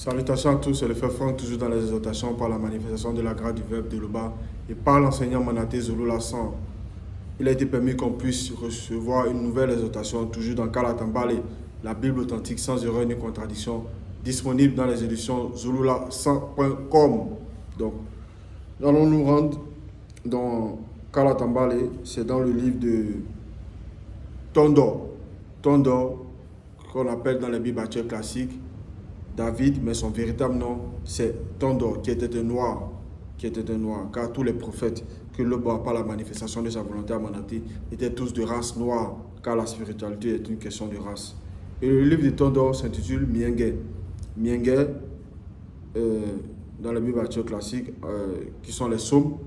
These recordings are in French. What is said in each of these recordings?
Salutations à tous, c'est le frère Franck, toujours dans les exhortations par la manifestation de la grâce du Verbe de l'Oba et par l'enseignant Manaté Zulu Lassan. Il a été permis qu'on puisse recevoir une nouvelle exhortation, toujours dans Kalatambale, la Bible authentique sans erreur ni contradiction, disponible dans les éditions zululassan.com. Donc, nous allons nous rendre dans Kalatambale, c'est dans le livre de Tondor, qu'on appelle dans les Bibles classiques David, mais son véritable nom, c'est Tondor, qui était un noir, car tous les prophètes que le boit par la manifestation de sa volonté à Manaté étaient tous de race noire, car la spiritualité est une question de race. Et le livre de Tondor s'intitule Mienge. Mienge, dans la Bible classique, qui sont les psaumes,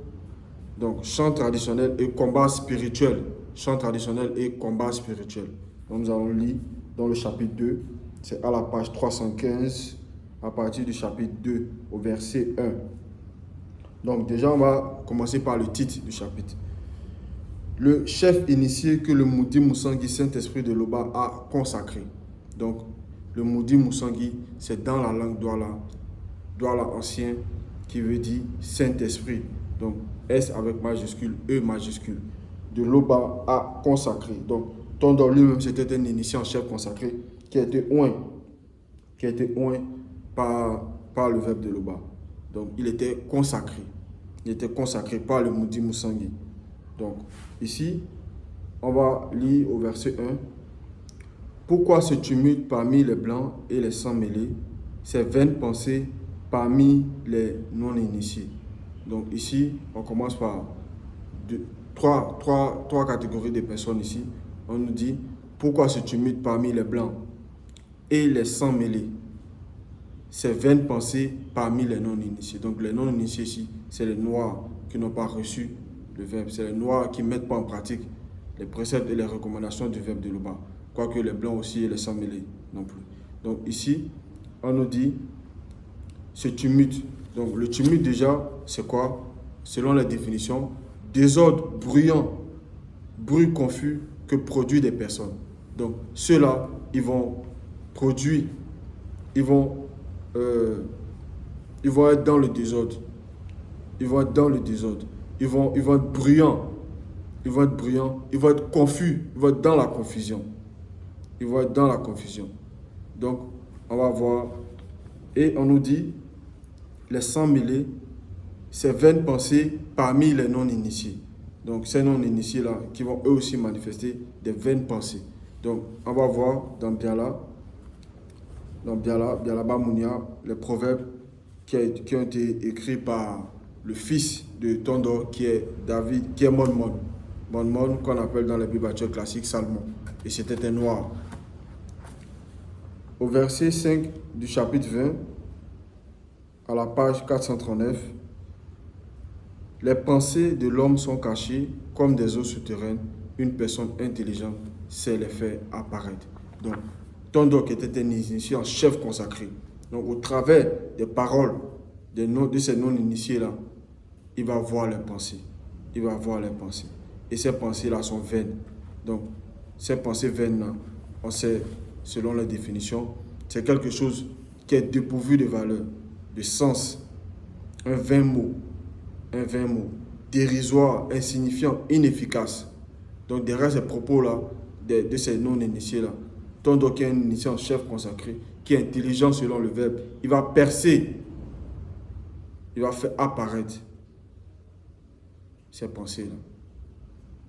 donc chant traditionnel et combat spirituel. Chant traditionnel et combat spirituel. Donc nous allons lire dans le chapitre 2. C'est à la page 315, à partir du chapitre 2, au verset 1. Donc déjà, on va commencer par le titre du chapitre. Le chef initié que le Moudi Moussangui, Saint-Esprit de l'Oba, a consacré. Donc, le Moudi Moussangui, c'est dans la langue Douala ancien, qui veut dire Saint-Esprit. Donc, S avec majuscule, E majuscule. De l'Oba a consacré. Donc, Tondor lui-même, c'était un initié en chef consacré, qui a été oint par le Verbe de l'Oba. Donc, il était consacré. Il était consacré par le Moudi Moussangui. Donc, ici, on va lire au verset 1. Pourquoi ce tumulte parmi les blancs et les sans-mêlés, ces vaines pensées parmi les non-initiés? Donc, ici, on commence par trois catégories de personnes ici. On nous dit, pourquoi ce tumulte parmi les blancs et les sans-mêlés, ces vaines pensées parmi les non-initiés? Donc les non-initiés ici, c'est les noirs qui n'ont pas reçu le Verbe. C'est les noirs qui ne mettent pas en pratique les préceptes et les recommandations du Verbe de l'Oba. Quoique les blancs aussi et les sans-mêlés non plus. Donc ici, on nous dit ce tumulte. Donc le tumulte déjà, c'est quoi? Selon la définition, désordre bruyant, bruit confus que produit des personnes. Donc ceux-là, ils vont produire, ils vont être dans le désordre. Ils vont être bruyants. Ils vont être confus. Ils vont être dans la confusion. Donc, on va voir. Et on nous dit, les sans-mêlés, ces vaines pensées parmi les non-initiés. Donc, ces non-initiés-là, qui vont eux aussi manifester des vaines pensées. Donc, on va voir dans Biala Bamounia, les proverbes qui ont été écrits par le fils de Tondor, qui est David, qui est Monmon, qu'on appelle dans les Bibles classiques Salmon. Et c'était un noir. Au verset 5 du chapitre 20, à la page 439, les pensées de l'homme sont cachées comme des eaux souterraines. Une personne intelligente sait les faire apparaître. Donc, Tondor qui était un initié en chef consacré. Donc, au travers des paroles de ces non-initiés-là, il va voir les pensées. Et ces pensées-là sont vaines. Donc, ces pensées vaines-là, on sait, selon la définition, c'est quelque chose qui est dépourvu de valeur, de sens. Un vain mot, dérisoire, insignifiant, inefficace. Donc, derrière ces propos-là, de ces non-initiés-là, Tondor qui est un initié en chef consacré, qui est intelligent selon le Verbe, il va percer, il va faire apparaître ces pensées-là.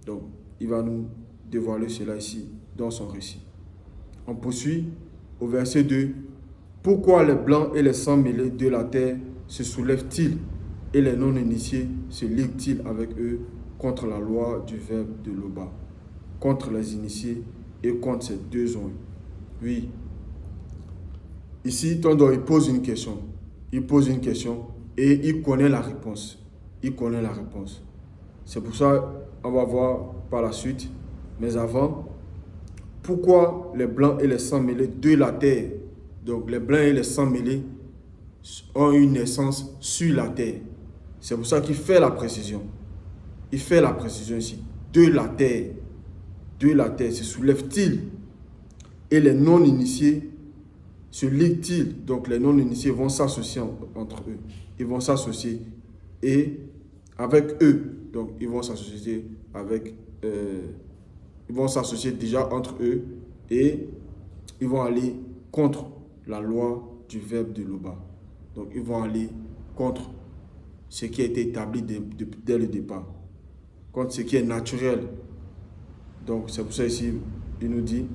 Donc, il va nous dévoiler cela ici, dans son récit. On poursuit au verset 2. Pourquoi les blancs et les sans-mêlés de la terre se soulèvent-ils et les non-initiés se liguent-ils avec eux contre la loi du Verbe de l'Oba, contre les initiés et contre ces deux oints? Oui. Ici, Tondor, il pose une question. Et il connaît la réponse. C'est pour ça qu'on va voir par la suite. Mais avant, pourquoi les blancs et les sans-mêlés de la terre, donc les blancs et les sans-mêlés, ont une naissance sur la terre? C'est pour ça qu'il fait la précision. Il fait la précision ici. De la terre se soulèvent-ils et les non-initiés se liguent-ils, donc les non-initiés vont s'associer entre eux. Ils vont s'associer et avec eux, donc ils vont s'associer avec, ils vont s'associer déjà entre eux et ils vont aller contre la loi du verbe de Loba. Donc ils vont aller contre ce qui a été établi dès le départ, contre ce qui est naturel. Donc c'est pour ça ici, il nous dit,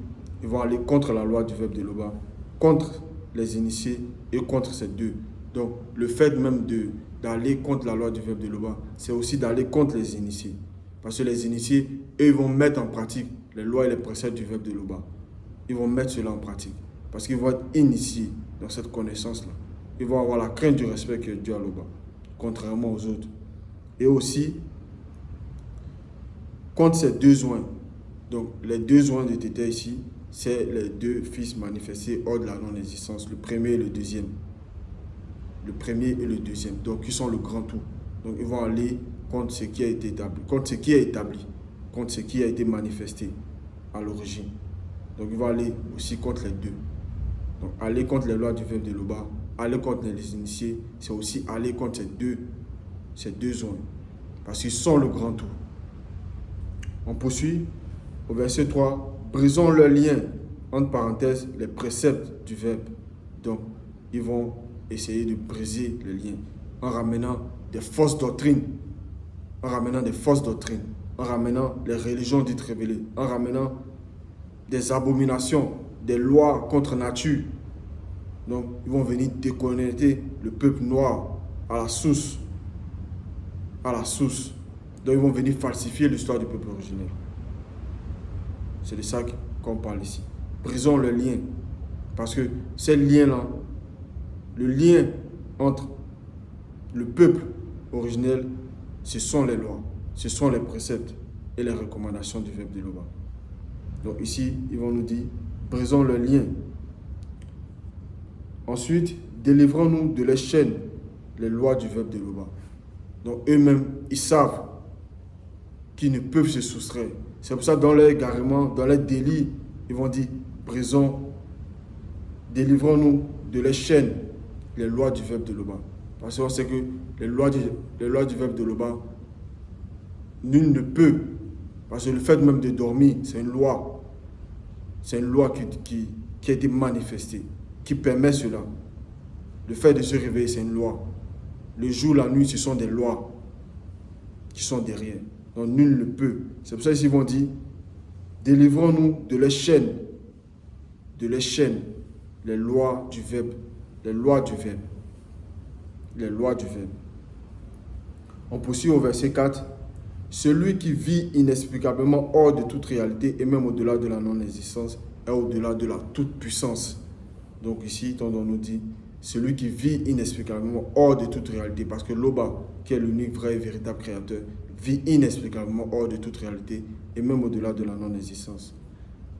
ils vont aller contre la loi du verbe de Loba, contre les initiés et contre ces deux. Donc le fait même d'aller contre la loi du verbe de Loba, c'est aussi d'aller contre les initiés. Parce que les initiés, eux, ils vont mettre en pratique les lois et les préceptes du verbe de Loba. Ils vont mettre cela en pratique. Parce qu'ils vont être initiés dans cette connaissance-là. Ils vont avoir la crainte du respect que Dieu a Loba, contrairement aux autres. Et aussi, contre ces deux joints. Donc les deux joints de Tété ici, c'est les deux fils manifestés hors de la non-existence, le premier et le deuxième. Le premier et le deuxième, donc ils sont le grand tout. Donc ils vont aller contre ce qui a été établi, contre ce qui est établi, contre ce qui a été manifesté à l'origine. Donc ils vont aller aussi contre les deux. Donc aller contre les lois du verbe de Loba, aller contre les initiés, c'est aussi aller contre ces deux zones. Parce qu'ils sont le grand tout. On poursuit au verset 3. Brisons le lien, entre parenthèses, les préceptes du verbe. Donc ils vont essayer de briser le lien en ramenant des fausses doctrines, en ramenant les religions dites révélées, en ramenant des abominations, des lois contre nature. Donc, ils vont venir déconnecter le peuple noir à la source. Donc, ils vont venir falsifier l'histoire du peuple originel. C'est de ça qu'on parle ici. Brisons le lien. Parce que ces liens-là, le lien entre le peuple originel, ce sont les lois, ce sont les préceptes et les recommandations du verbe de Loba. Donc ici, ils vont nous dire, brisons le lien. Ensuite, délivrons-nous de les chaînes, les lois du verbe de Loba. Donc eux-mêmes, ils savent qu'ils ne peuvent se soustraire. C'est pour ça dans leur égarement, dans leur délit, ils vont dire, brisons, délivrons-nous de les chaînes, les lois du verbe de Loba. Parce qu'on sait que les lois du verbe de Loba, nul ne peut. Parce que le fait même de dormir, c'est une loi. C'est une loi qui a été manifestée, qui permet cela. Le fait de se réveiller, c'est une loi. Le jour, la nuit, ce sont des lois qui sont derrière. Donc nul ne peut. C'est pour ça qu'ils vont dire, délivrons-nous de les chaînes, les lois du verbe, les lois du verbe. On poursuit au verset 4. Celui qui vit inexplicablement hors de toute réalité et même au-delà de la non-existence et au-delà de la toute-puissance. Donc ici, on nous dit, celui qui vit inexplicablement hors de toute réalité, parce que Loba, qui est l'unique vrai et véritable créateur, vit inexplicablement hors de toute réalité et même au-delà de la non-existence.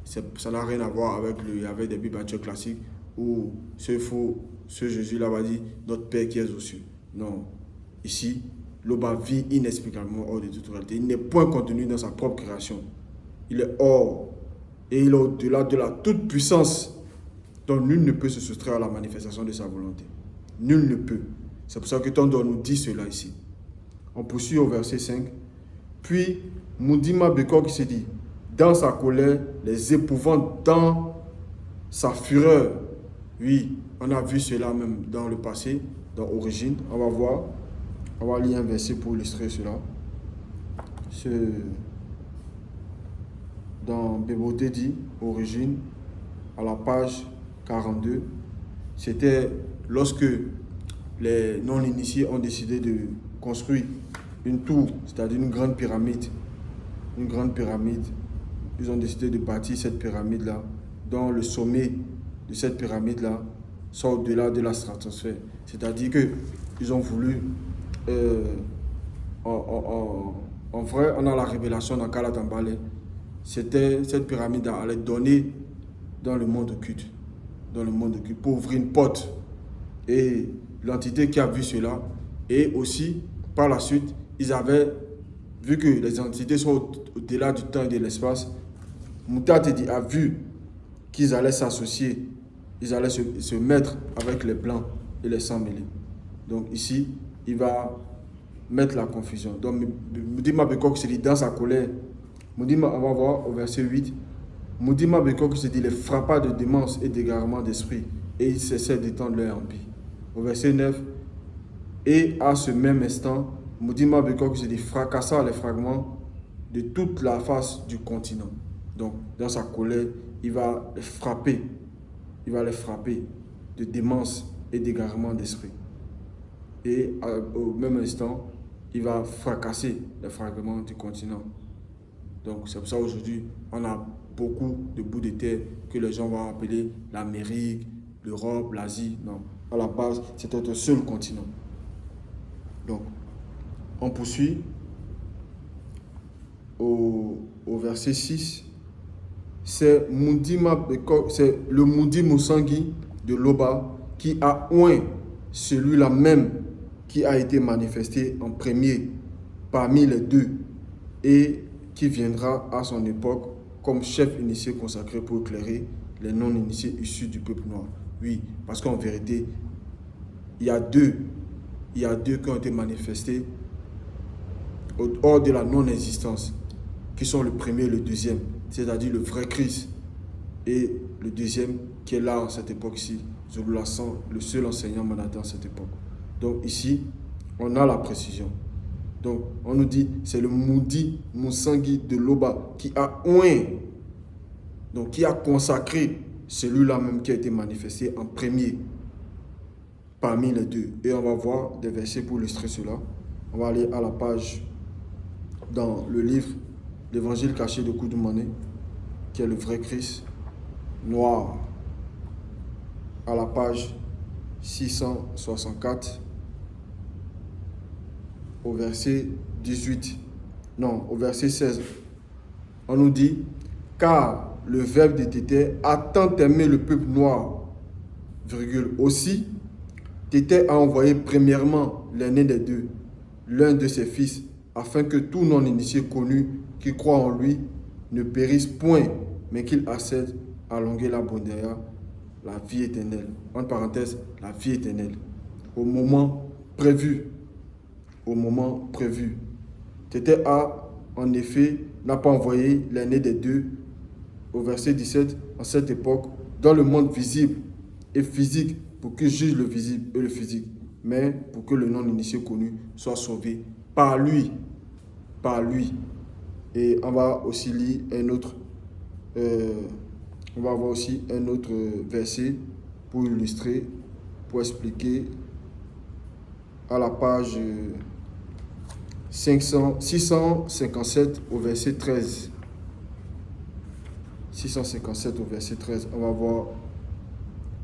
Ça n'a rien à voir avec des Bibles classiques où ce Jésus-là va dire notre Père qui est aux cieux. Non. Ici, Loba vit inexplicablement hors de toute réalité. Il n'est point contenu dans sa propre création. Il est hors et il est au-delà de la toute-puissance. Donc nul ne peut se soustraire à la manifestation de sa volonté. Nul ne peut. C'est pour ça que Tondor nous dit cela ici. On poursuit au verset 5. Puis, Moudima Bekor qui se dit, dans sa colère, les épouvant dans sa fureur. Oui, on a vu cela même dans le passé, dans Origine. On va voir. On va lire un verset pour illustrer cela. Dans Béboté dit, Origine, à la page 42, c'était lorsque les non-initiés ont décidé de construire une tour, c'est-à-dire une grande pyramide. Une grande pyramide. Ils ont décidé de bâtir cette pyramide-là, dont le sommet de cette pyramide-là sont au-delà de la stratosphère. C'est-à-dire qu'ils ont voulu... en vrai, on a la révélation dans Kalatambale. Cette pyramide allait donner dans le monde occulte. Pour ouvrir une porte. Et l'entité qui a vu cela, et aussi, par la suite, ils avaient vu que les entités sont au-delà du temps et de l'espace. Moutatedi a vu qu'ils allaient s'associer ils allaient se mettre avec les blancs et les sans mêlés. Donc ici, il va mettre la confusion. Donc, Moudima Bekok se dit dans sa colère, Moudima, on va voir au verset 8, Moudima Bekok se dit les frappa de démence et d'égarement d'esprit, et il cessait d'étendre leur empire. Au verset 9, et à ce même instant, Moudima Bekok se dit fracassa les fragments de toute la face du continent. Donc, dans sa colère, il va les frapper. Il va les frapper de démence et d'égarement d'esprit. Et au même instant, il va fracasser les fragments du continent. Donc, c'est pour ça aujourd'hui, on a beaucoup de bouts de terre que les gens vont appeler l'Amérique, l'Europe, l'Asie. Non, à la base, c'était un seul continent. Donc, on poursuit au verset 6. C'est le Moudi Moussangui de Loba qui a oint celui-là même qui a été manifesté en premier parmi les deux et qui viendra à son époque comme chef initié consacré pour éclairer les non-initiés issus du peuple noir. Oui, parce qu'en vérité, il y a deux qui ont été manifestés hors de la non-existence, qui sont le premier et le deuxième, c'est-à-dire le vrai Christ et le deuxième qui est là à cette époque-ci, le seul enseignant mandaté à cette époque. Donc ici, on a la précision. Donc on nous dit, c'est le Moudi Moussangui de Loba qui a oint, donc qui a consacré celui-là même qui a été manifesté en premier parmi les deux. Et on va voir des versets pour illustrer cela. On va aller à la page dans le livre L'Évangile caché de Koudoumane, qui est le vrai Christ, noir, à la page 664, au verset 18, non, au verset 16. On nous dit, car le Verbe de Tété a tant aimé le peuple noir, virgule, aussi, Tété a envoyé premièrement l'aîné des deux, l'un de ses fils, afin que tout non-initié connu qui croit en lui ne périsse point, mais qu'il accède à l'ongela bondéa, la vie éternelle. Entre parenthèses, la vie éternelle. Au moment prévu. Au moment prévu. Tété a, en effet, n'a pas envoyé l'aîné des deux, au verset 17, en cette époque, dans le monde visible et physique, pour qu'il juge le visible et le physique, mais pour que le non-initié connu soit sauvé par lui. Par lui. Et on va aussi lire un autre, on va avoir aussi un autre verset pour illustrer, pour expliquer à la page 657 au verset 13. 657 au verset 13, on va voir.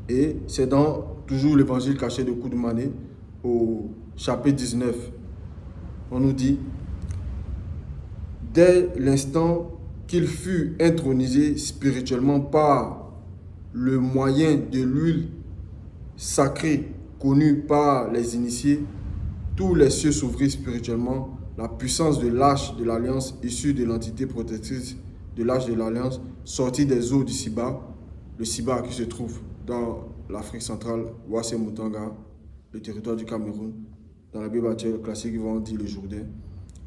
Et c'est dans toujours l'évangile caché de Koudoumane au chapitre 19. On nous dit, dès l'instant qu'il fut intronisé spirituellement par le moyen de l'huile sacrée connue par les initiés, tous les cieux s'ouvrirent spirituellement. La puissance de l'arche de l'Alliance, issue de l'entité protectrice de l'arche de l'Alliance, sortie des eaux du Siba, le Siba qui se trouve dans l'Afrique centrale, Ouassé-Moutanga, le territoire du Cameroun, dans la Bible classique, ils vont dire le Jourdain,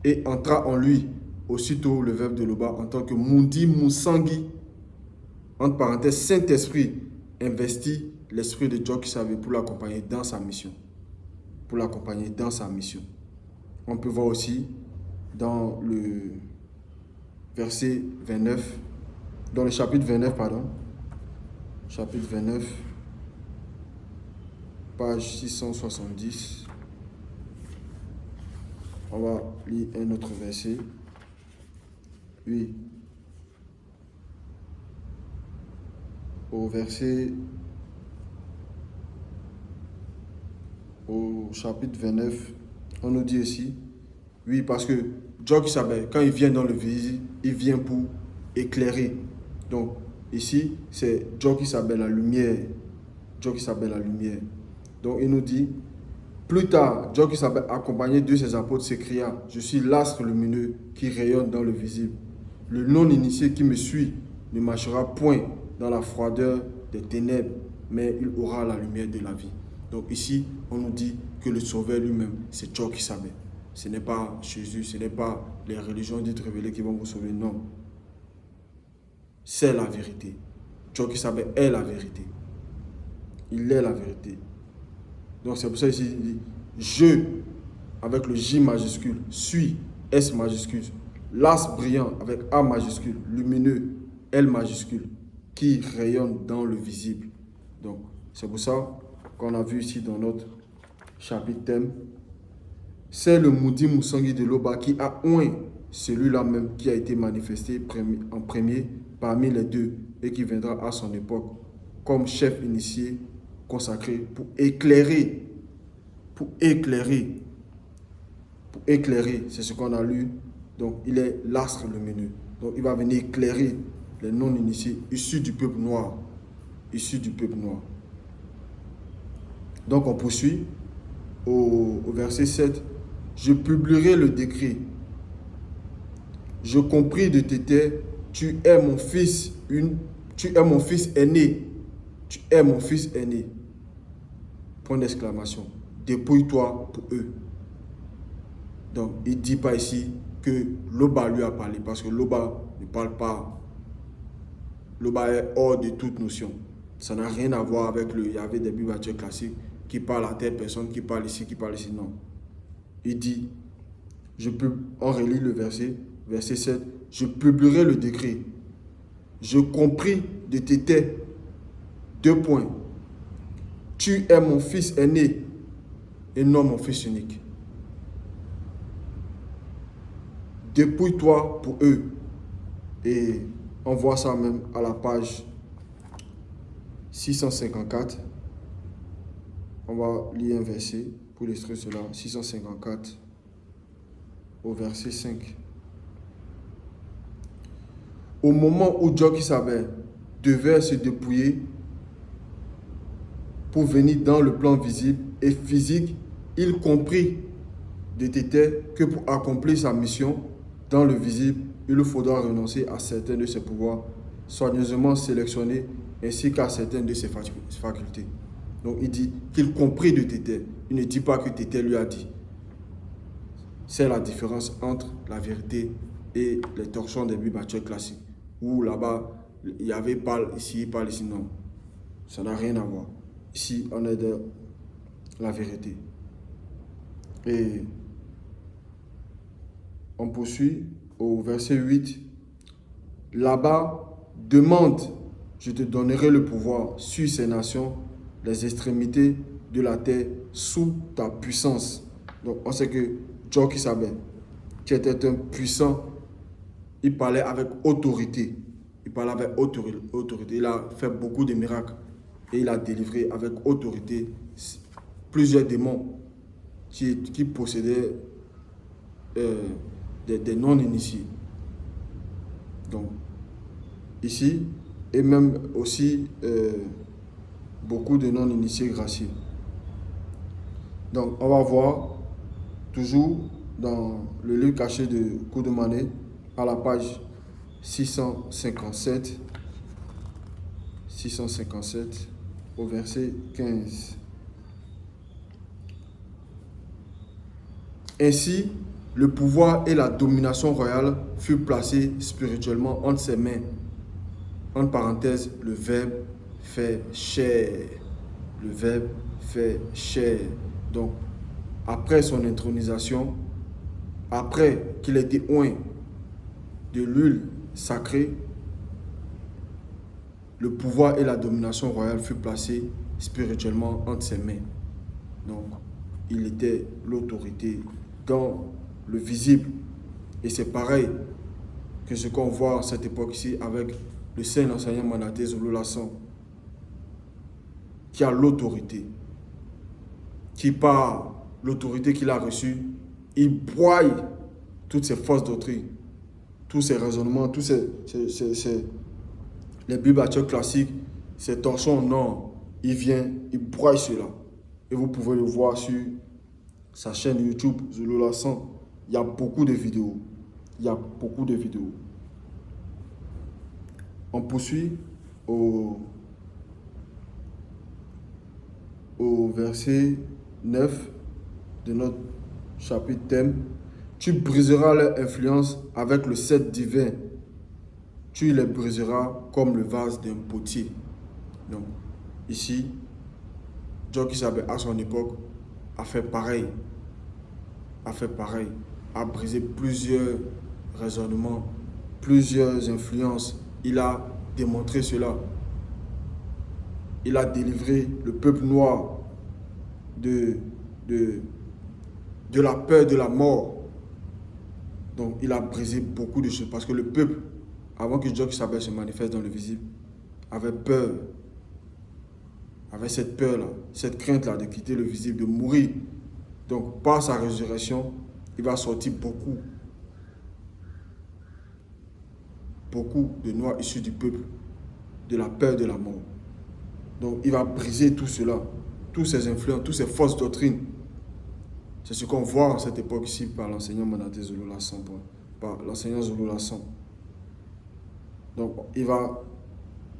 et entra en lui. Aussitôt, le Verbe de Loba, en tant que Moudi Moussangui, entre parenthèses, Saint-Esprit, investit l'esprit de Djokissavé pour l'accompagner dans sa mission. Pour l'accompagner dans sa mission. On peut voir aussi dans le verset 29, dans le chapitre 29, pardon, chapitre 29, page 670, on va lire un autre verset. Oui. Au chapitre 29, on nous dit ici, oui, parce que Djokissavé, quand il vient dans le visible, il vient pour éclairer. Donc, ici, c'est Djokissavé la lumière. Djokissavé la lumière. Donc, il nous dit, plus tard, Djokissavé, accompagné de ses apôtres, s'écria, je suis l'astre lumineux qui rayonne dans le visible. Le non-initié qui me suit ne marchera point dans la froideur des ténèbres, mais il aura la lumière de la vie. Donc ici, on nous dit que le sauveur lui-même, c'est Dieu qui savait. Ce n'est pas Jésus, ce n'est pas les religions dites révélées qui vont vous sauver, non. C'est la vérité. Dieu qui savait est la vérité. Il est la vérité. Donc c'est pour ça ici, il dit, je, avec le J majuscule, suis, S majuscule, l'as brillant avec A majuscule, lumineux, L majuscule, qui rayonne dans le visible. Donc c'est pour ça qu'on a vu ici dans notre chapitre thème, c'est le Moudi Moussangi de Loba qui a oint celui-là même qui a été manifesté en premier parmi les deux et qui viendra à son époque comme chef initié consacré pour éclairer, c'est ce qu'on a lu. Donc il est l'astre lumineux. Donc il va venir éclairer les non-initiés issus du peuple noir. Donc on poursuit au verset 7. Je publierai le décret. Je compris de tes terres, tu es mon fils aîné. Tu es mon fils aîné. Point d'exclamation. Dépouille-toi pour eux. Donc, il ne dit pas ici que Loba lui a parlé, parce que Loba ne parle pas. Loba est hors de toute notion. Ça n'a rien à voir avec il y avait des Bibles classiques qui parlent à telle personne, qui parle ici, non. Il dit, on relit le verset 7, je publierai le décret. Je compris de tes terres. 2 points. Tu es mon fils aîné et non mon fils unique. Dépouille-toi pour eux. Et on voit ça même à la page 654. On va lire un verset pour illustrer cela. 654 au verset 5. Au moment où Dieu qui savait devait se dépouiller pour venir dans le plan visible et physique, il comprit de tes terres que pour accomplir sa mission dans le visible, il lui faudra renoncer à certains de ses pouvoirs soigneusement sélectionnés ainsi qu'à certaines de ses facultés. Donc il dit qu'il comprit de tes terres. Il ne dit pas que tes terres lui a dit. C'est la différence entre la vérité et les torchons des Bibles classiques. Où là-bas, il y avait parle ici, non. Ça n'a rien à voir. Ici, on est de la vérité. Et on poursuit au verset 8. Là-bas, demande, je te donnerai le pouvoir sur ces nations, les extrémités de la terre, sous ta puissance. Donc, on sait que Dieu qui savait, qui était un puissant, il parlait avec autorité. Il a fait beaucoup de miracles. Et il a délivré avec autorité plusieurs démons qui possédaient des non-initiés. Donc, ici, et même aussi beaucoup de non-initiés gracieux. Donc, on va voir toujours dans le livre caché de Koudoumane, à la page 657 au verset 15. Ainsi, le pouvoir et la domination royale furent placés spirituellement entre ses mains. Entre parenthèses, le Verbe fait chair. Le Verbe fait chair. Donc, après son intronisation, après qu'il ait été oint de l'huile sacrée, le pouvoir et la domination royale furent placés spirituellement entre ses mains. Donc, il était l'autorité dans le visible. Et c'est pareil que ce qu'on voit à cette époque-ci avec le saint enseignant Manaté Zulu Lasson, qui a l'autorité, qui par l'autorité qu'il a reçue, il broie toutes ces fausses doctrines, tous ces raisonnements, tous les Bibles classiques, ces torchons, non, il vient, il broie cela. Et vous pouvez le voir sur sa chaîne YouTube, Zulu Lasson. Il y a beaucoup de vidéos. On poursuit au au verset 9 de notre chapitre thème. Tu briseras leur influence avec le cèdre divin. Tu les briseras comme le vase d'un potier. Donc, ici, Jokisabe, à son époque, a fait pareil. A brisé plusieurs raisonnements, plusieurs influences. Il a démontré cela. Il a délivré le peuple noir de la peur de la mort. Donc, il a brisé beaucoup de choses. Parce que le peuple, avant que Jokisabe se manifeste dans le visible, avait peur. Avait cette peur-là, cette crainte-là de quitter le visible, de mourir. Donc, par sa résurrection, il va sortir beaucoup de noirs issus du peuple, de la peur de la mort. Donc, il va briser tout cela, toutes ces influences, toutes ces fausses doctrines. C'est ce qu'on voit en cette époque-ci par l'enseignant Manaté Zulu Lasson, par l'enseignant Zulu Lasson. Donc,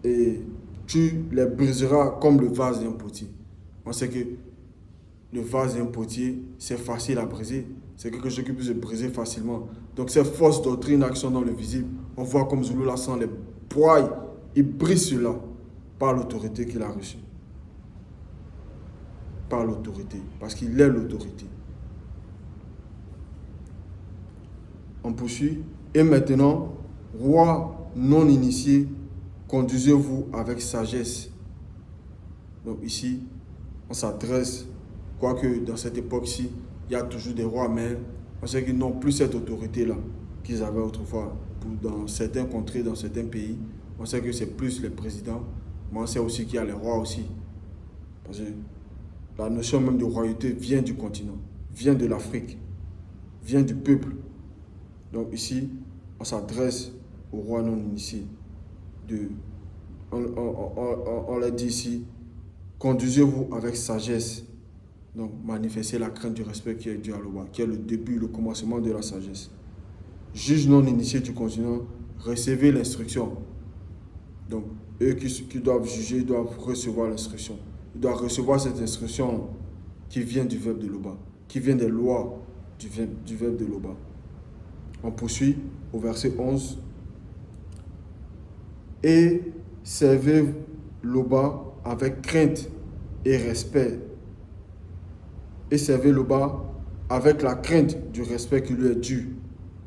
et tu les briseras comme le vase d'un potier. On sait que le vase d'un potier, c'est facile à briser. C'est quelque chose qui peut se briser facilement. Donc, ces fausses doctrines qui sont dans le visible, on voit comme Zulu Lasson les broie, il brise cela par l'autorité qu'il a reçue. Par l'autorité, parce qu'il est l'autorité. On poursuit. Et maintenant, roi non initié, conduisez-vous avec sagesse. Donc ici, on s'adresse, quoique dans cette époque-ci, il y a toujours des rois, mais on sait qu'ils n'ont plus cette autorité-là qu'ils avaient autrefois. Dans certains contrées, dans certains pays, on sait que c'est plus les présidents, mais on sait aussi qu'il y a les rois aussi. Parce que la notion même de royauté vient du continent, vient de l'Afrique, vient du peuple. Donc ici, on s'adresse aux rois non initiés. On l'a dit ici, conduisez-vous avec sagesse. Donc manifestez la crainte du respect qui est dû à l'Oba, qui est le début, le commencement de la sagesse. Juges non initiés du continent, recevez l'instruction. Donc eux qui doivent juger, doivent recevoir l'instruction. Ils doivent recevoir cette instruction qui vient du verbe de l'Oba, qui vient des lois du verbe de l'Oba. On poursuit au verset 11. Et servez l'Oba avec crainte et respect. Et servez l'Oba avec la crainte du respect qui lui est dû.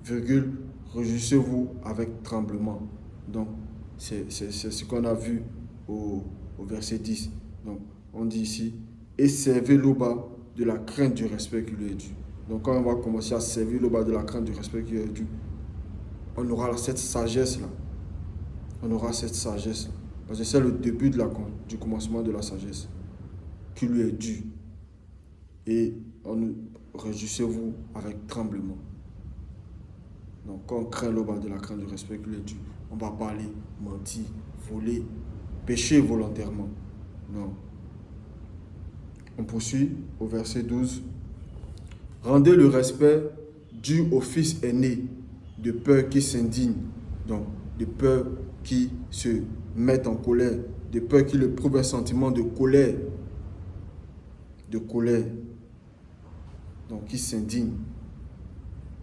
Virgule, réjouissez-vous avec tremblement. Donc, c'est ce qu'on a vu au verset 10. Donc, on dit ici, et servez l'Oba de la crainte du respect qui lui est dû. Donc, quand on va commencer à servir l'Oba de la crainte du respect qui lui est dû, on aura cette sagesse-là. On aura cette sagesse-là. Parce que c'est le début du commencement de la sagesse qui lui est dû. Et réjouissez-vous avec tremblement. Donc, quand on craint l'Oba de la crainte du respect qui lui est dû, on va parler, mentir, voler, pécher volontairement. Non. On poursuit au verset 12. Rendez le respect dû au fils aîné, de peur qui s'indigne. Donc, de peur qui se mettent en colère, de peur qu'il éprouve un sentiment de colère. De colère. Donc, qui s'indigne.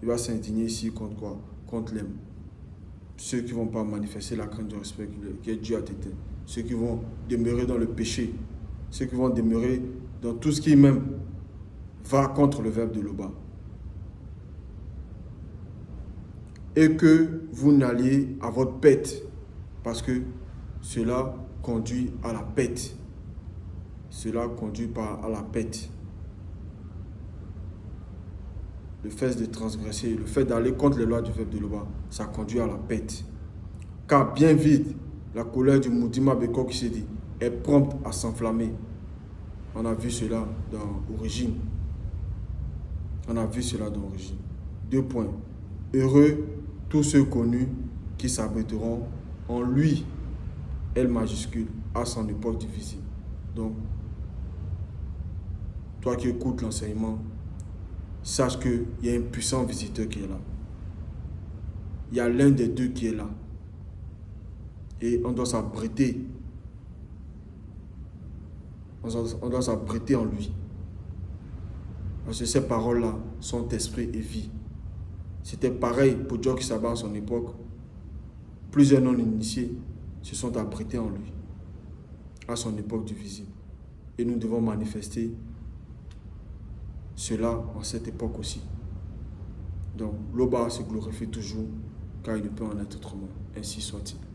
Il va s'indigner ici contre quoi? Contre ceux qui ne vont pas manifester la crainte du respect qui est dû à Tété. Ceux qui vont demeurer dans le péché. Ceux qui vont demeurer dans tout ce qui même va contre le verbe de l'Oba. Et que vous n'alliez à votre pète, parce que cela conduit à la pète. Cela conduit à la pète. Le fait de transgresser, le fait d'aller contre les lois du verbe de l'Oba, ça conduit à la pète. Car bien vite, la colère du Moudima Beko qui s'est dit est prompte à s'enflammer. On a vu cela dans Origine. On a vu cela dans Origine. 2 points. Heureux tous ceux connus qui s'abriteront en lui, L majuscule, à son époque difficile. Donc, toi qui écoutes l'enseignement, sache qu'il y a un puissant visiteur qui est là. Il y a l'un des deux qui est là. Et on doit s'abriter. On doit s'abriter en lui. Parce que ces paroles-là sont esprit et vie. C'était pareil pour Jock Saba à son époque. Plusieurs non-initiés se sont abrités en lui à son époque du visible. Et nous devons manifester cela en cette époque aussi. Donc, l'Oba se glorifie toujours car il ne peut en être autrement. Ainsi soit-il.